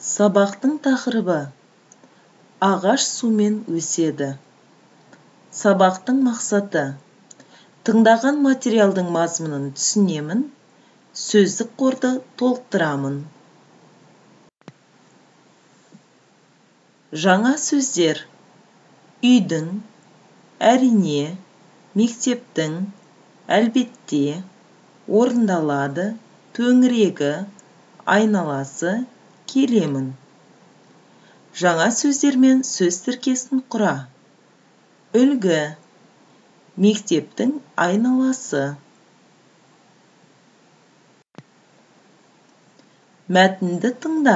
Сабақтың тақырыбы ағаш сумен өседі. Сабақтың мақсаты тыңдаған материалдың мазмұнын түсінемін, сөздік қорды толықтырамын. Жаңа сөздер: үйдің, әрине, мектептің, әлбетте, орындалады, төңірегі, айналасы, келемін. Жаңа сөздермен сөз тіркесін құра. Үлгі: мектептің айналасы. Мәтінді тыңда.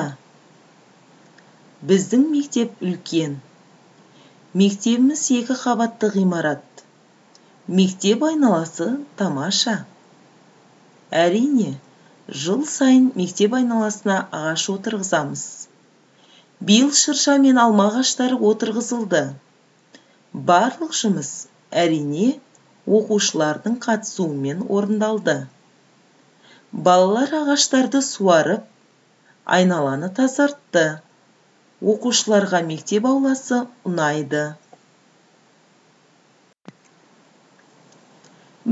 Біздің мектеп үлкен. Мектебіміз 2 қабатты ғимарат. Мектеп айналасы тамаша. Әрине, жыл сайын мектеп айналасына ағаш отырғызамыз. Биыл шырша мен алма ағаштары отырғызылды. Барлық жұмыс, әрине, оқушылардың қатысуымен орындалды. Балалар ағаштарды суарып, айналаны тазартты. Оқушыларға мектеп ауласы ұнайды.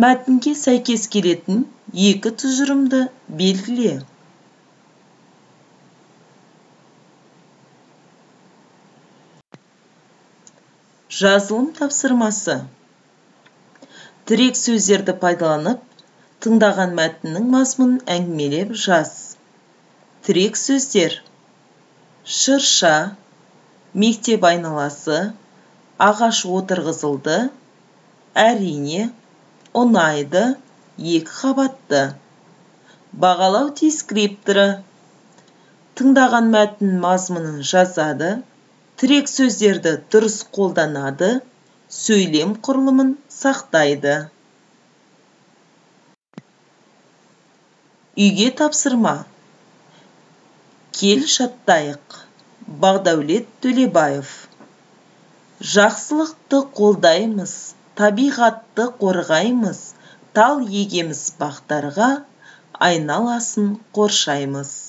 Мәтінге сәйкес келетін 2 тұжырымды белгіле. Жазылым тапсырмасы. Тірек сөздерді пайдаланып, тыңдаған мәтіннің мазмұнын әңгімелеп жаз. Тірек сөздер: шырша, мектеп айналасы, ағаш отырғызылды, әрине, ұнайды, 2 қабатты. Бағалау дескрипторы: тыңдаған мәтін мазмұнын жазады, тірек сөздерді дұрыс қолданады, сөйлем құрылымын сақтайды. Үйге тапсырма. Кел жаттайық. Бағдәулет Төлебаев. Жақсылықты қолдаймыз, табиғатты қорғаймыз, тал егеміз бақтарға, айналасын қоршаймыз.